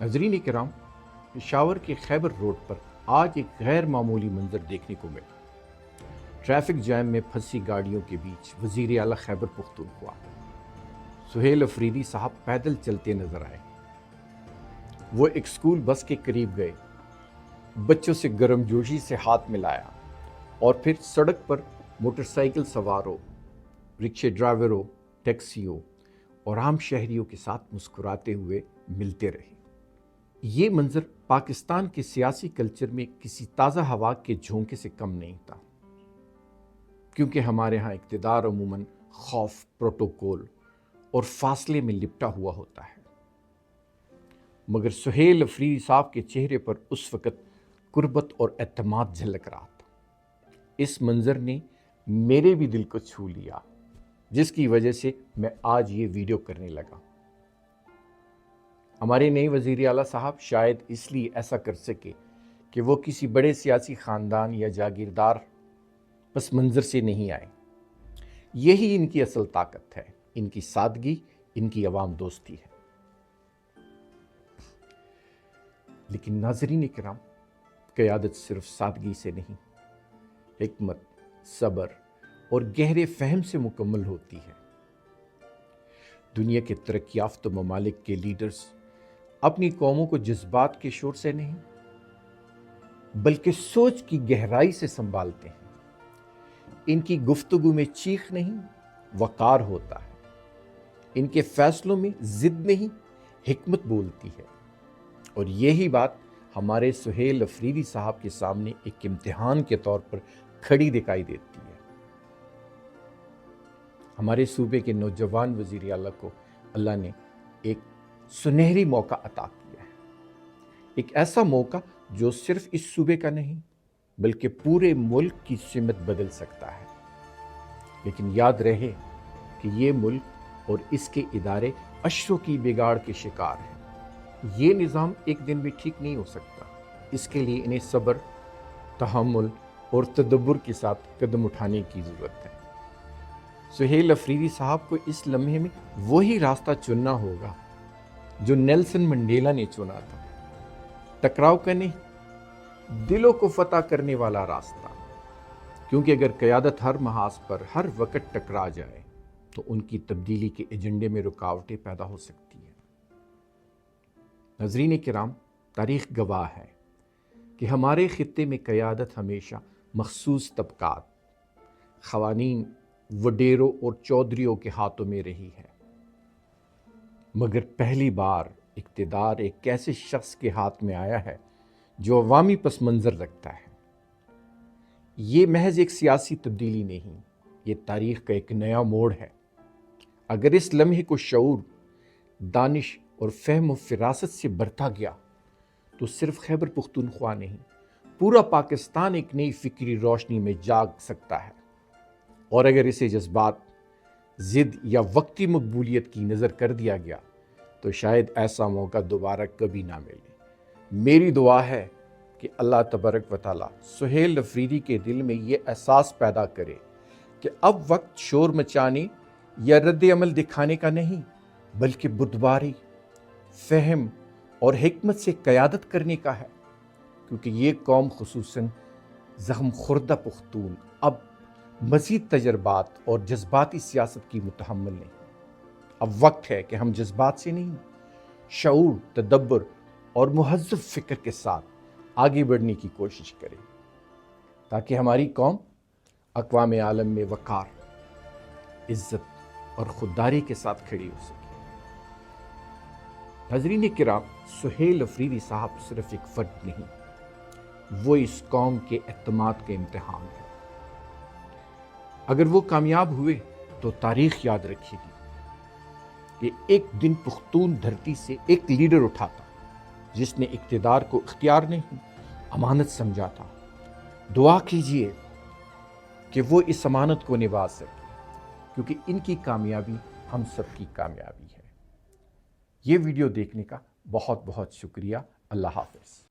ناظرین کرام، پشاور کے خیبر روڈ پر آج ایک غیر معمولی منظر دیکھنے کو ملا۔ ٹریفک جام میں پھنسی گاڑیوں کے بیچ وزیر اعلیٰ خیبر پختونخوا سہیل افریدی صاحب پیدل چلتے نظر آئے۔ وہ ایک اسکول بس کے قریب گئے، بچوں سے گرم جوشی سے ہاتھ ملایا اور پھر سڑک پر موٹر سائیکل سواروں، رکشے ڈرائیوروں، ٹیکسیوں اور عام شہریوں کے ساتھ مسکراتے ہوئے ملتے رہے۔ یہ منظر پاکستان کے سیاسی کلچر میں کسی تازہ ہوا کے جھونکے سے کم نہیں تھا، کیونکہ ہمارے ہاں اقتدار عموماً خوف، پروٹوکول اور فاصلے میں لپٹا ہوا ہوتا ہے، مگر سہیل افریدی صاحب کے چہرے پر اس وقت قربت اور اعتماد جھلک رہا تھا۔ اس منظر نے میرے بھی دل کو چھو لیا، جس کی وجہ سے میں آج یہ ویڈیو کرنے لگا۔ ہمارے نئے وزیر اعلیٰ صاحب شاید اس لیے ایسا کر سکے کہ وہ کسی بڑے سیاسی خاندان یا جاگیردار پس منظر سے نہیں آئے۔ یہی ان کی اصل طاقت ہے، ان کی سادگی، ان کی عوام دوستی ہے۔ لیکن ناظرین کرام، قیادت صرف سادگی سے نہیں، حکمت، صبر اور گہرے فہم سے مکمل ہوتی ہے۔ دنیا کے ترقی یافتہ ممالک کے لیڈرز اپنی قوموں کو جذبات کے شور سے نہیں، بلکہ سوچ کی گہرائی سے سنبھالتے ہیں۔ ان کی گفتگو میں چیخ نہیں، وقار ہوتا ہے۔ ان کے فیصلوں میں ضد نہیں، حکمت بولتی ہے۔ اور یہی بات ہمارے سہیل افریدی صاحب کے سامنے ایک امتحان کے طور پر کھڑی دکھائی دیتی ہے۔ ہمارے صوبے کے نوجوان وزیر اعلیٰ کو اللہ نے ایک سنہری موقع عطا کیا ہے، ایک ایسا موقع جو صرف اس صوبے کا نہیں بلکہ پورے ملک کی سمت بدل سکتا ہے۔ لیکن یاد رہے کہ یہ ملک اور اس کے ادارے عشروں کی بگاڑ کے شکار ہیں۔ یہ نظام ایک دن بھی ٹھیک نہیں ہو سکتا۔ اس کے لیے انہیں صبر، تحمل اور تدبر کے ساتھ قدم اٹھانے کی ضرورت ہے۔ سہیل افریدی صاحب کو اس لمحے میں وہی راستہ چننا ہوگا جو نیلسن منڈیلا نے چنا تھا، ٹکراؤ کا نہیں، دلوں کو فتح کرنے والا راستہ۔ کیونکہ اگر قیادت ہر محاذ پر ہر وقت ٹکرا جائے تو ان کی تبدیلی کے ایجنڈے میں رکاوٹیں پیدا ہو سکتی ہیں۔ ناظرین کرام، تاریخ گواہ ہے کہ ہمارے خطے میں قیادت ہمیشہ مخصوص طبقات، خوانین، وڈیروں اور چودھریوں کے ہاتھوں میں رہی ہے، مگر پہلی بار اقتدار ایک ایسے شخص کے ہاتھ میں آیا ہے جو عوامی پس منظر رکھتا ہے۔ یہ محض ایک سیاسی تبدیلی نہیں، یہ تاریخ کا ایک نیا موڑ ہے۔ اگر اس لمحے کو شعور، دانش اور فہم و فراست سے برتا گیا تو صرف خیبر پختونخوا نہیں، پورا پاکستان ایک نئی فکری روشنی میں جاگ سکتا ہے۔ اور اگر اسے جذبات، ضد یا وقتی مقبولیت کی نظر کر دیا گیا تو شاید ایسا موقع دوبارہ کبھی نہ ملے۔ میری دعا ہے کہ اللہ تبارک و تعالیٰ سہیل افریدی کے دل میں یہ احساس پیدا کرے کہ اب وقت شور مچانے یا رد عمل دکھانے کا نہیں، بلکہ بردباری، فہم اور حکمت سے قیادت کرنے کا ہے۔ کیونکہ یہ قوم، خصوصاً زخم خوردہ پختون، اب مزید تجربات اور جذباتی سیاست کی متحمل نہیں۔ اب وقت ہے کہ ہم جذبات سے نہیں، شعور، تدبر اور مہذب فکر کے ساتھ آگے بڑھنے کی کوشش کریں، تاکہ ہماری قوم اقوام عالم میں وقار، عزت اور خودداری کے ساتھ کھڑی ہو سکے۔ ناظرین کرام، سہیل افریدی صاحب صرف ایک فرد نہیں، وہ اس قوم کے اعتماد کا امتحان ہے۔ اگر وہ کامیاب ہوئے تو تاریخ یاد رکھے گی کہ ایک دن پختون دھرتی سے ایک لیڈر اٹھا تھا جس نے اقتدار کو اختیار نہیں، امانت سمجھا تھا۔ دعا کیجئے کہ وہ اس امانت کو نبھا سکے، کیونکہ ان کی کامیابی ہم سب کی کامیابی ہے۔ یہ ویڈیو دیکھنے کا بہت بہت شکریہ۔ اللہ حافظ۔